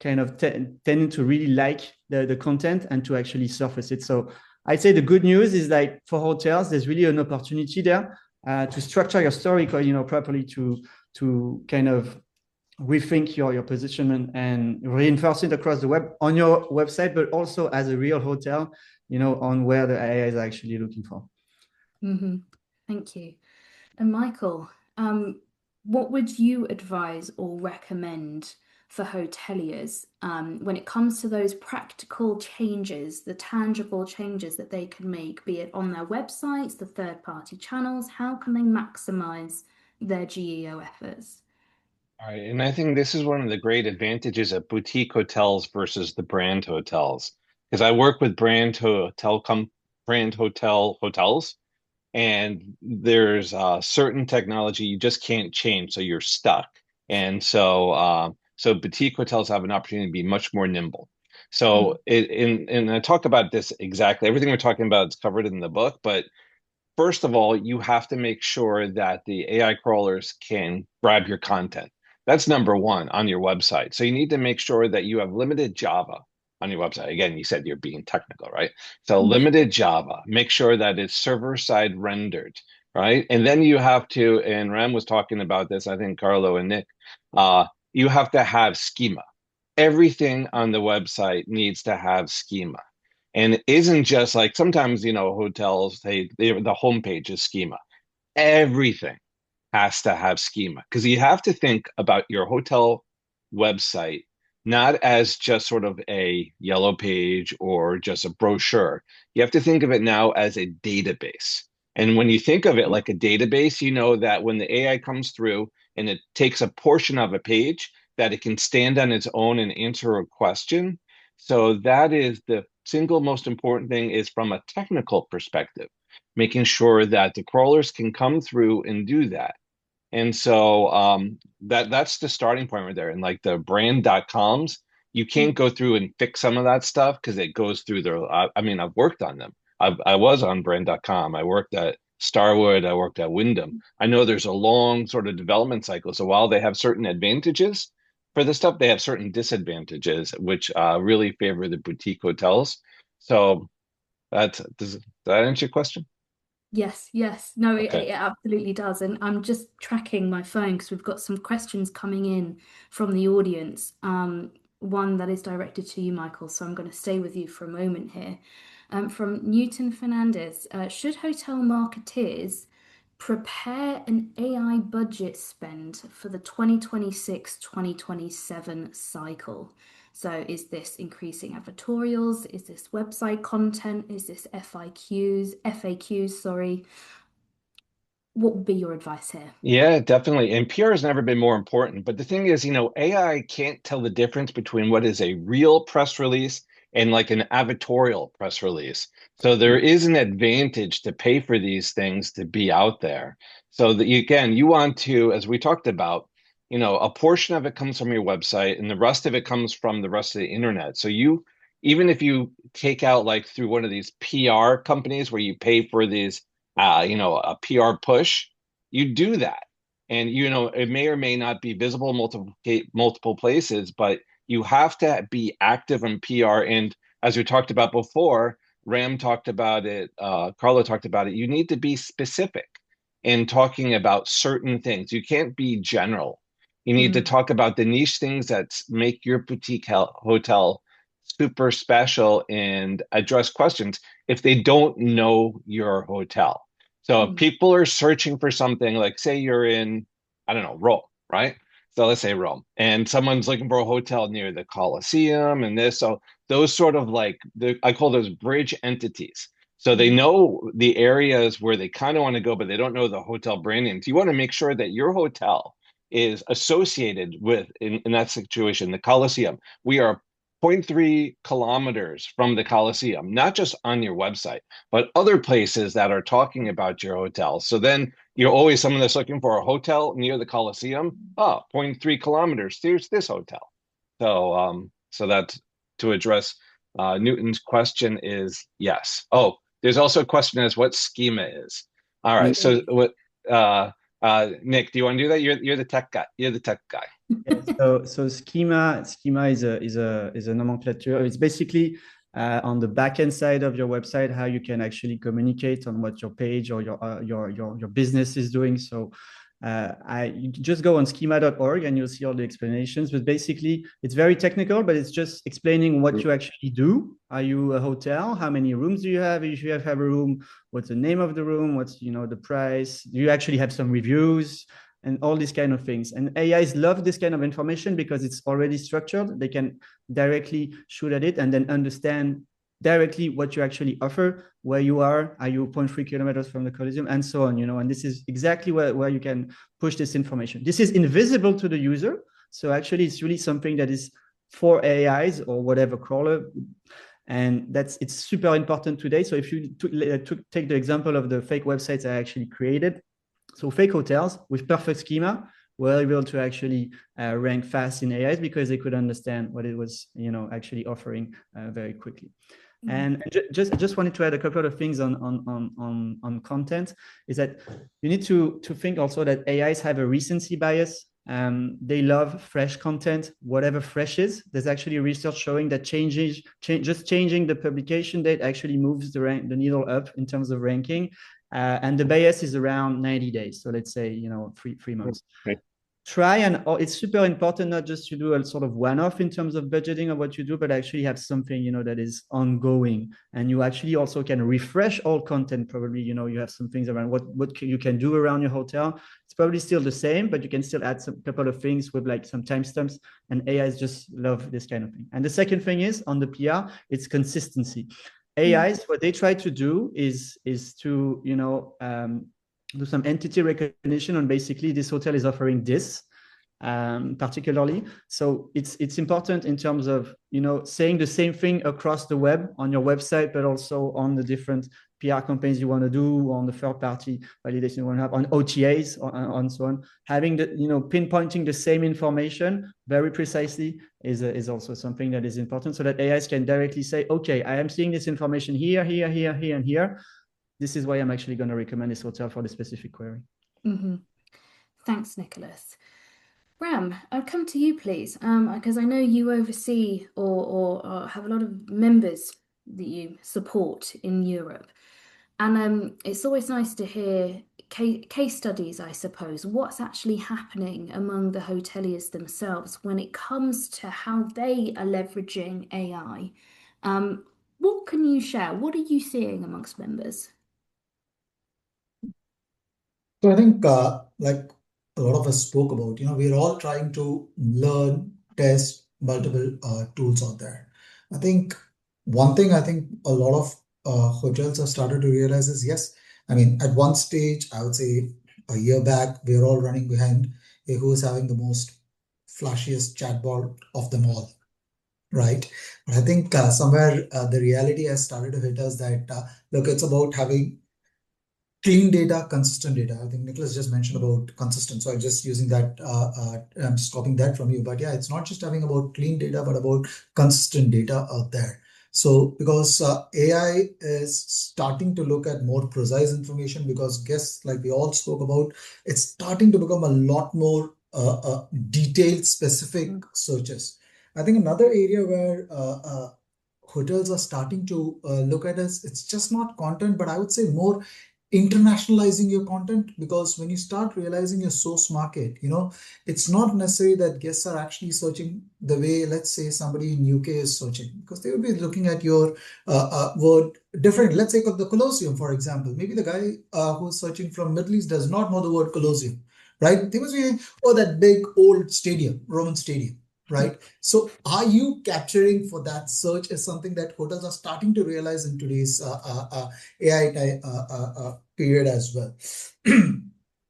kind of tending to really like the content and to actually surface it. So I'd say the good news is like for hotels, there's really an opportunity there to structure your story, properly to kind of rethink your positioning and reinforce it across the web on your website, but also as a real hotel, on where the AI is actually looking for. Thank you. And Michael, what would you advise or recommend for hoteliers when it comes to those practical changes, the tangible changes that they can make, be it on their websites, the third-party channels? How can they maximize their GEO efforts? All right, and I think this is one of the great advantages of boutique hotels versus the brand hotels, because I work with brand hotel hotels, and there's certain technology you just can't change, so you're stuck. And so boutique hotels have an opportunity to be much more nimble. So and I talk about this exactly. Everything we're talking about is covered in the book, but first of all, you have to make sure that the AI crawlers can grab your content. That's number one on your website. So you need to make sure that you have limited Java on your website. Again, you said you're being technical, right? So limited Java, make sure that it's server-side rendered, right? And then you have to, and Ram was talking about this, I think Carlo and Nick, you have to have schema. Everything on the website needs to have schema. And it isn't just like sometimes, hotels, the homepage is schema. Everything has to have schema because you have to think about your hotel website not as just sort of a yellow page or just a brochure. You have to think of it now as a database. And when you think of it like a database, you know that when the AI comes through and it takes a portion of a page, that it can stand on its own and answer a question. So that is the single most important thing is from a technical perspective, making sure that the crawlers can come through and do that. And so that's the starting point right there. And like the brand.coms, you can't go through and fix some of that stuff because it goes through their, I mean, I've worked on them. I was on brand.com. I worked at Starwood. I worked at Wyndham. I know there's a long sort of development cycle. So while they have certain advantages for this stuff, they have certain disadvantages, which really favor the boutique hotels. So does that answer your question? Yes, yes. No, Okay. it absolutely does. And I'm just tracking my phone because we've got some questions coming in from the audience. One that is directed to you, Michael. So I'm going to stay with you for a moment here. From Newton Fernandez, should hotel marketeers prepare an AI budget spend for the 2026-2027 cycle? So is this increasing advertorials? Is this website content? Is this FAQs, sorry. What would be your advice here? Yeah, definitely. And PR has never been more important. But the thing is, AI can't tell the difference between what is a real press release and like an advertorial press release. So there is an advantage to pay for these things to be out there. So that again, you want to, as we talked about, a portion of it comes from your website and the rest of it comes from the rest of the internet. So even if you take out like through one of these PR companies where you pay for these, a PR push, you do that. And it may or may not be visible multiple places, but you have to be active in PR. And as we talked about before, Ram talked about it, Carlo talked about it. You need to be specific in talking about certain things. You can't be general. You need to talk about the niche things that make your boutique hotel super special and address questions if they don't know your hotel. So if people are searching for something, like say you're in, I don't know, Rome, right? So let's say Rome, and someone's looking for a hotel near the Colosseum and this. So those sort of like I call those bridge entities. So they know the areas where they kind of want to go, but they don't know the hotel brand names. You want to make sure that your hotel is associated with, in that situation, the Colosseum. We are zero point 0.3 kilometers from the Colosseum, not just on your website, but other places that are talking about your hotel. So then you're always someone that's looking for a hotel near the Colosseum. Oh, 0.3 kilometers, there's this hotel. So that's to address Newton's question is yes. Oh, there's also a question as what schema is. All right. So what, Nick, do you want to do that? You're the tech guy. You're the tech guy. Yeah, so schema is a nomenclature. It's basically on the backend side of your website how you can actually communicate on what your page or your business is doing. So you just go on schema.org and you'll see all the explanations. But basically, it's very technical, but it's just explaining what you actually do. Are you a hotel? How many rooms do you have? If you have a room, what's the name of the room? What's the price? Do you actually have some reviews? And all these kind of things. And AIs love this kind of information because it's already structured. They can directly shoot at it and then understand directly what you actually offer, where you are you 0.3 kilometers from the Colosseum, and so on, and this is exactly where you can push this information. This is invisible to the user. So actually it's really something that is for AIs or whatever crawler. And it's super important today. So if you take the example of the fake websites I actually created, so fake hotels with perfect schema were able to actually rank fast in AIs because they could understand what it was, actually offering very quickly. And just wanted to add a couple of things on content. Is that you need to think also that AIs have a recency bias. They love fresh content, whatever fresh is. There's actually research showing that just changing the publication date actually moves the needle up in terms of ranking. And the bias is around 90 days. So let's say, 3 months. Okay. It's super important not just to do a sort of one-off in terms of budgeting of what you do, but actually have something, that is ongoing. And you actually also can refresh all content. Probably, you have some things around what you can do around your hotel. It's probably still the same, but you can still add some couple of things with like some timestamps, and AIs just love this kind of thing. And the second thing is on the PR, it's consistency. AIs, what they try to do is to, do some entity recognition on basically this hotel is offering this, particularly. So it's important in terms of, saying the same thing across the web on your website, but also on the different PR campaigns you want to do, on the third-party validation you want to have, on OTAs, on so on. Having the, pinpointing the same information very precisely is also something that is important, so that AIs can directly say, okay, I am seeing this information here, here, here, here, and here. This is why I'm actually going to recommend this hotel for the specific query. Thanks, Nicolas. Ram, I'll come to you, please, because I know you oversee or have a lot of members that you support in Europe. And it's always nice to hear case studies, I suppose, what's actually happening among the hoteliers themselves when it comes to how they are leveraging AI. What can you share? What are you seeing amongst members? So I think, like a lot of us spoke about, we're all trying to learn, test multiple tools out there. I think one thing I think a lot of hotels have started to realize is, yes, I mean, at one stage, I would say a year back, we're all running behind who is having the most flashiest chatbot of them all, right? But I think somewhere the reality has started to hit us that, look, it's about having clean data, consistent data. I think Nicolas just mentioned about consistent. So I'm just using that, I'm just copying that from you. But yeah, it's not just having about clean data, but about consistent data out there. So because AI is starting to look at more precise information, because guess like we all spoke about, it's starting to become a lot more detailed, specific searches. I think another area where hotels are starting to look at is, it's just not content, but I would say more internationalizing your content, because when you start realizing your source market, it's not necessary that guests are actually searching the way, let's say, somebody in UK is searching, because they will be looking at your word different. Let's take the Colosseum, for example. Maybe the guy who's searching from Middle East does not know the word Colosseum, right? They must be, oh, that big old stadium, Roman stadium. Right. So are you capturing for that search is something that hotels are starting to realize in today's AI period as well.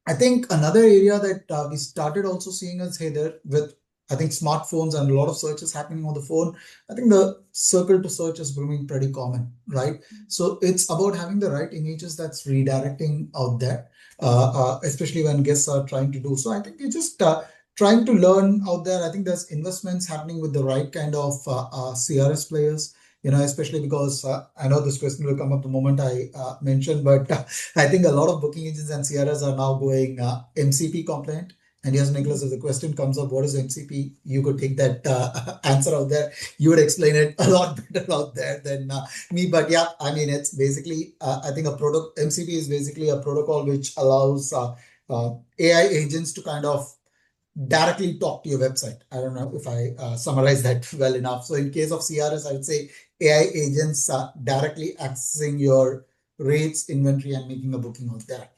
I think another area that we started also seeing is, hey, there with, I think, smartphones and a lot of searches happening on the phone, I think the circle to search is becoming pretty common, right? So it's about having the right images that's redirecting out there, especially when guests are trying to do. So I think you just trying to learn out there. I think there's investments happening with the right kind of CRS players. especially because I know this question will come up the moment I mentioned, but I think a lot of booking engines and CRS are now going MCP compliant. And yes, Nicholas, if the question comes up, what is MCP? You could take that answer out there. You would explain it a lot better out there than me. But yeah, I mean, it's basically, I think MCP is basically a protocol which allows AI agents to kind of directly talk to your website. I don't know if I summarize that well enough. So in case of CRS, I would say AI agents directly accessing your rates, inventory, and making a booking out there.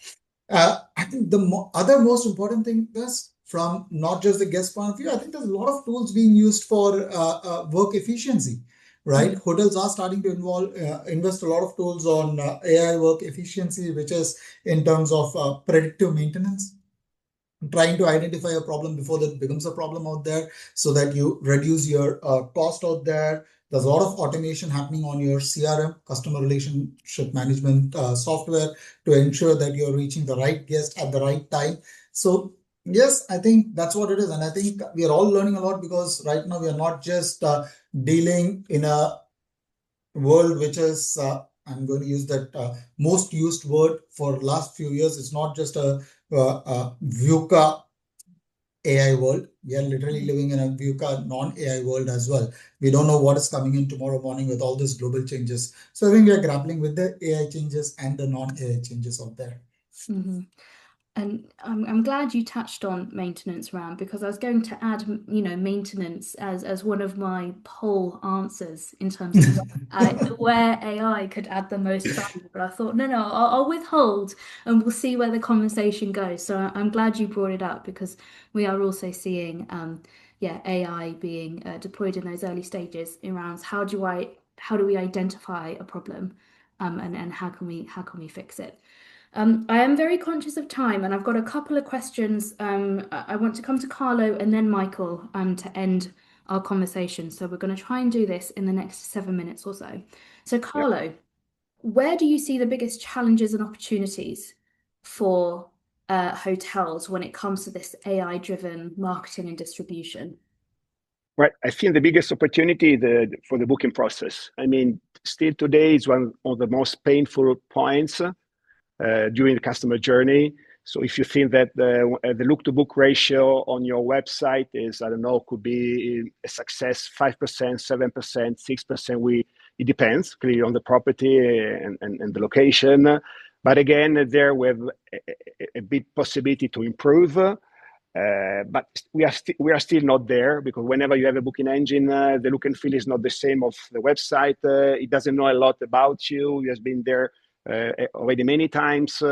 I think the other most important thing is from not just the guest point of view, I think there's a lot of tools being used for work efficiency, right? Hotels are starting to invest a lot of tools on AI work efficiency, which is in terms of predictive maintenance, trying to identify a problem before that becomes a problem out there so that you reduce your cost out there. There's a lot of automation happening on your CRM, customer relationship management software, to ensure that you're reaching the right guest at the right time. So yes, I think that's what it is. And I think we are all learning a lot, because right now we are not just dealing in a world which is I'm going to use that most used word for last few years. It's not just a VUCA AI world. We are literally living in a VUCA non-AI world as well. We don't know what is coming in tomorrow morning with all these global changes. So I think we are grappling with the AI changes and the non-AI changes out there. And I'm glad you touched on maintenance, Ram, because I was going to add, maintenance as one of my poll answers in terms of where AI could add the most value. But I thought, no, I'll withhold, and we'll see where the conversation goes. So I'm glad you brought it up, because we are also seeing, AI being deployed in those early stages around how do we identify a problem, and how can we fix it. I am very conscious of time, and I've got a couple of questions. I want to come to Carlo and then Michael to end our conversation. So we're going to try and do this in the next 7 minutes or so. So Carlo, where do you see the biggest challenges and opportunities for hotels when it comes to this AI-driven marketing and distribution? Right. I think the biggest opportunity for the booking process. I mean, still today is one of the most painful points during the customer journey. So if you think that the look to book ratio on your website is, I don't know, could be a success, 5%, 7%, 6%, it depends clearly on the property and the location. But again, there we have a big possibility to improve. But we are still not there, because whenever you have a booking engine, the look and feel is not the same of the website. It doesn't know a lot about you. It has been there already many times,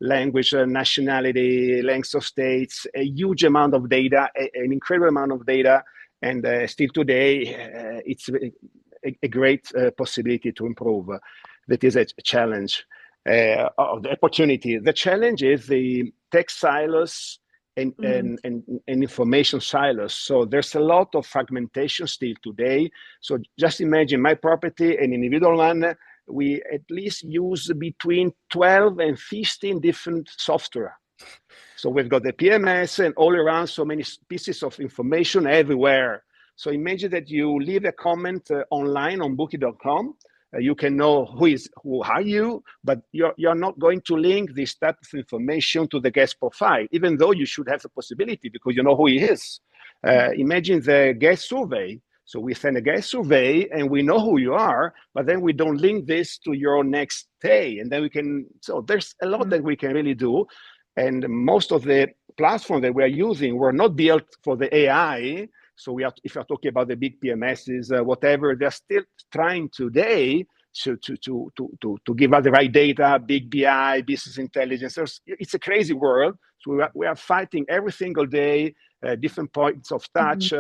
language, nationality, length of stays, a huge amount of data, an incredible amount of data. And still today, it's a great possibility to improve. That is a challenge of the opportunity. The challenge is the tech silos and information silos. So there's a lot of fragmentation still today. So just imagine my property, an individual one, we at least use between 12 and 15 different software. So we've got the PMS and all around, so many pieces of information everywhere. So imagine that you leave a comment online on booking.com. You can know who are you, but you're not going to link this type of information to the guest profile, even though you should have the possibility, because you know who he is. Imagine the guest survey. So we send a guest survey and we know who you are, but then we don't link this to your next stay. And then so there's a lot that we can really do. And most of the platforms that we are using were not built for the AI. So if you're talking about the big PMSs, whatever, they're still trying today to give us the right data, big BI, business intelligence. It's a crazy world. So we are fighting every single day, different points of touch.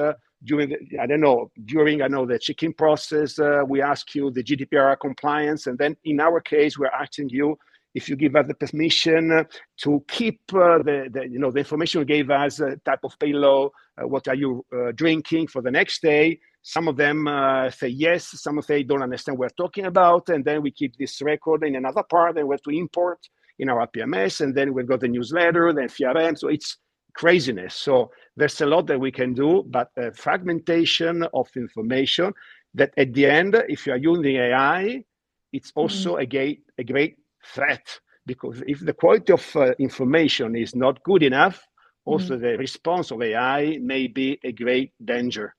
During the check-in process, we ask you the GDPR compliance, and then in our case, we're asking you if you give us the permission to keep the information you gave us, type of payload, what are you drinking for the next day. Some of them say yes, some of them don't understand what we're talking about, and then we keep this record in another part, and we have to import in our PMS, and then we've got the newsletter, then CRM, so it's craziness. So there's a lot that we can do, but fragmentation of information, that at the end, if you are using AI, it's also a great threat, because if the quality of information is not good enough, also the response of AI may be a great danger.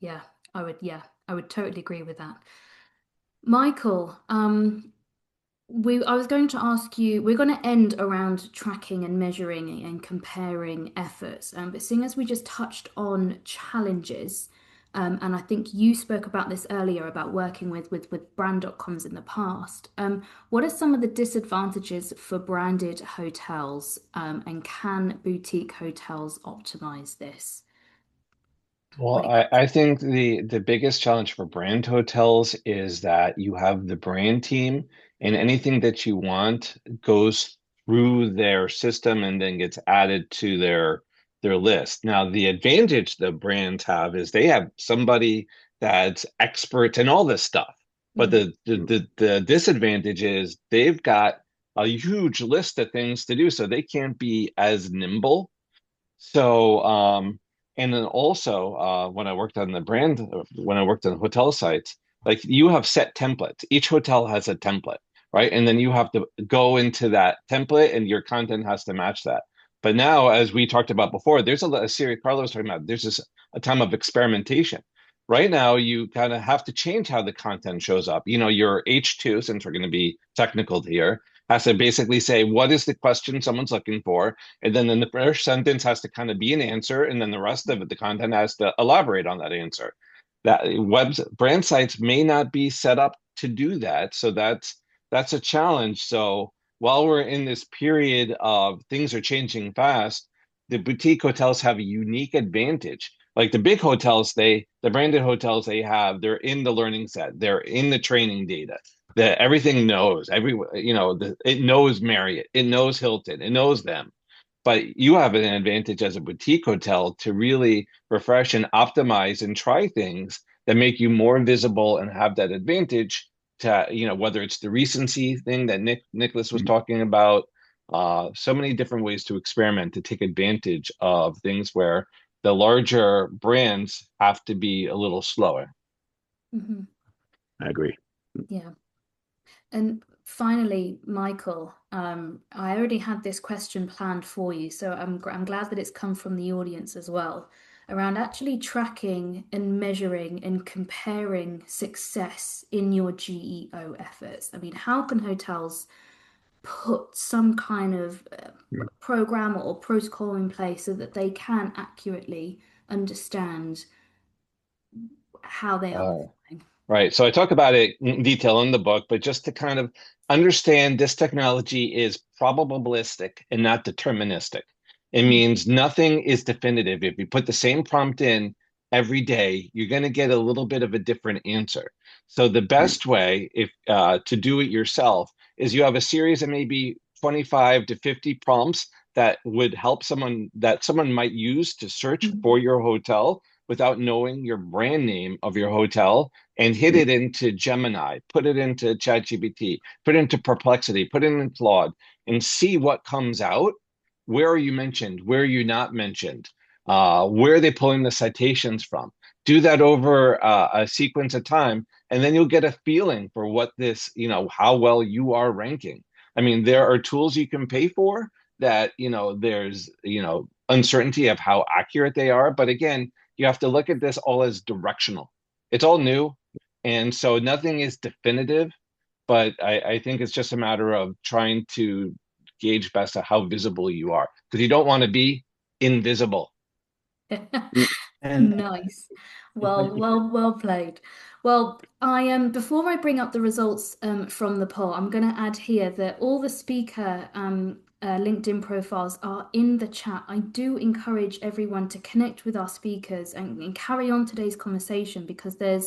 Yeah, I would totally agree with that. Michael, I was going to ask you, we're going to end around tracking and measuring and comparing efforts. But seeing as we just touched on challenges, and I think you spoke about this earlier about working with brand.coms in the past. What are some of the disadvantages for branded hotels, and can boutique hotels optimize this? Well, I think the biggest challenge for brand hotels is that you have the brand team, and anything that you want goes through their system and then gets added to their list. Now, the advantage the brands have is they have somebody that's expert in all this stuff. But the disadvantage is they've got a huge list of things to do, so they can't be as nimble. So, and then also, when I worked on the brand, when I worked on hotel sites, like you have set templates. Each hotel has a template, right? And then you have to go into that template and your content has to match that. But now, as we talked about before, there's a series Carlos was talking about, there's this a time of experimentation. Right now, you kind of have to change how the content shows up. You know, your H2, since we're going to be technical here, has to basically say, what is the question someone's looking for? And then the first sentence has to kind of be an answer, and then the rest of it, the content has to elaborate on that answer. That brand sites may not be set up to do that, so that's a challenge. So while we're in this period of things are changing fast, the boutique hotels have a unique advantage. Like the big hotels, the branded hotels they have, they're in the learning set, they're in the training data that everything knows it knows Marriott, it knows Hilton, it knows them. But you have an advantage as a boutique hotel to really refresh and optimize and try things that make you more visible and have that advantage to, whether it's the recency thing that Nicholas was talking about, so many different ways to experiment to take advantage of things where the larger brands have to be a little slower. I agree. Yeah. And finally, Michael, I already had this question planned for you, so I'm glad that it's come from the audience as well, around actually tracking and measuring and comparing success in your GEO efforts. I mean, how can hotels put some kind of program or protocol in place so that they can accurately understand how they are performing? Right. So I talk about it in detail in the book, but just to kind of understand this technology is probabilistic and not deterministic. It means nothing is definitive. If you put the same prompt in every day, you're going to get a little bit of a different answer. So the best way if to do it yourself is you have a series of maybe 25 to 50 prompts that would help someone might use to search for your hotel without knowing your brand name of your hotel, and hit it into Gemini, put it into ChatGPT, put it into Perplexity, put it in Claude, and see what comes out. Where are you mentioned? Where are you not mentioned? Where are they pulling the citations from? Do that over a sequence of time, and then you'll get a feeling for what this, how well you are ranking. I mean, there are tools you can pay for that, there's, uncertainty of how accurate they are. But again, you have to look at this all as directional. It's all new. And so nothing is definitive, but I think it's just a matter of trying to gauge best at how visible you are, because you don't want to be invisible. And Nice. Well played. Well, I before I bring up the results from the poll, I'm going to add here that all the speaker LinkedIn profiles are in the chat. I do encourage everyone to connect with our speakers and carry on today's conversation, because there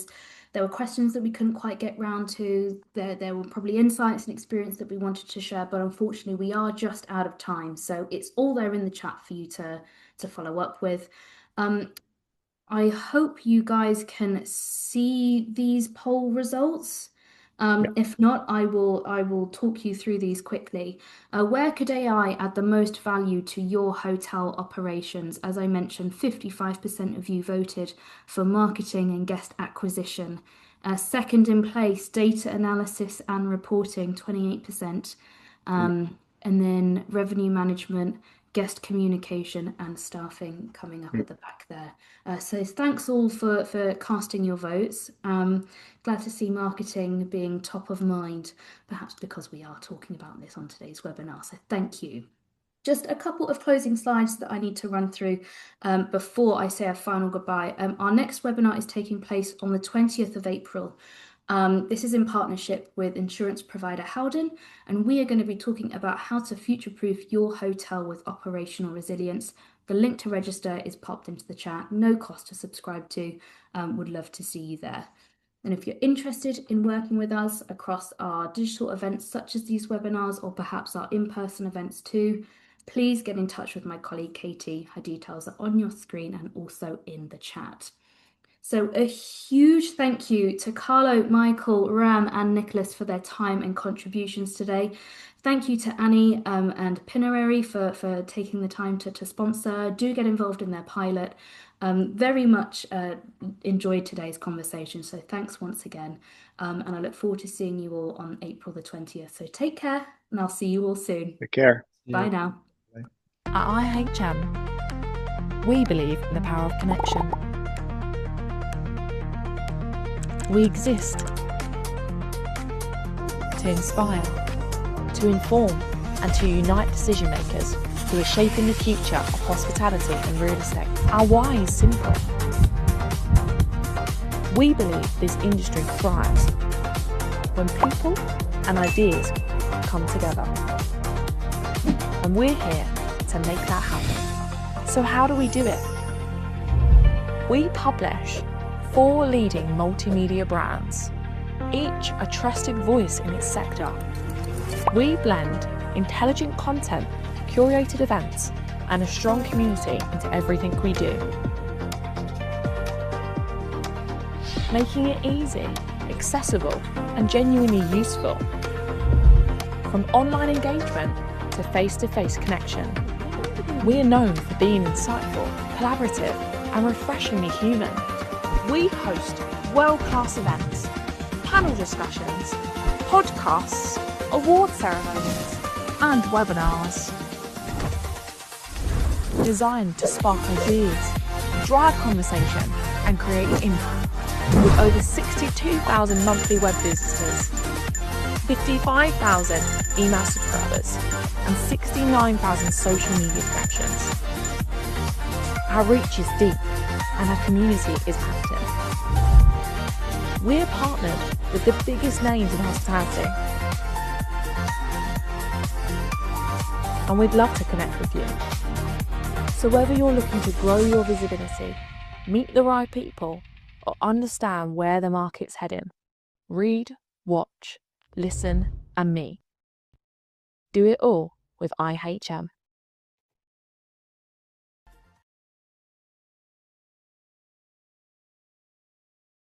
were questions that we couldn't quite get round to. There were probably insights and experience that we wanted to share, but unfortunately we are just out of time. So it's all there in the chat for you to follow up with. I hope you guys can see these poll results. If not, I will talk you through these quickly. Where could AI add the most value to your hotel operations? As I mentioned, 55% of you voted for marketing and guest acquisition. Second in place, data analysis and reporting, 28%. And then revenue management, guest communication, and staffing coming up at the back there. So thanks all for casting your votes. Glad to see marketing being top of mind, perhaps because we are talking about this on today's webinar. So thank you. Just a couple of closing slides that I need to run through before I say a final goodbye. Our next webinar is taking place on the 20th of April. This is in partnership with insurance provider Howden, and we are going to be talking about how to future-proof your hotel with operational resilience. The link to register is popped into the chat. No cost to subscribe to. Would love to see you there. And if you're interested in working with us across our digital events such as these webinars, or perhaps our in-person events too, please get in touch with my colleague Katie. Her details are on your screen and also in the chat. So a huge thank you to Carlo, Michael, Ram and Nicolas for their time and contributions today. Thank you to Annie and Pinerary for taking the time to sponsor. Do get involved in their pilot. Very much enjoyed today's conversation. So thanks once again. And I look forward to seeing you all on April the 20th. So take care and I'll see you all soon. Take care. Bye now. At IHM, we believe in the power of connection. We exist to inspire, to inform, and to unite decision makers who are shaping the future of hospitality and real estate. Our why is simple. We believe this industry thrives when people and ideas come together. And we're here to make that happen. So how do we do it? We publish 4 leading multimedia brands, each a trusted voice in its sector. We blend intelligent content, curated events, and a strong community into everything we do, making it easy, accessible, and genuinely useful. From online engagement to face-to-face connection, we are known for being insightful, collaborative, and refreshingly human. We host world-class events, panel discussions, podcasts, award ceremonies, and webinars designed to spark ideas, drive conversation, and create impact. With over 62,000 monthly web visitors, 55,000 email subscribers, and 69,000 social media connections. Our reach is deep and our community is active. We're partnered with the biggest names in hospitality, and we'd love to connect with you. So whether you're looking to grow your visibility, meet the right people, or understand where the market's heading, read, watch, listen, and me. Do it all with IHM.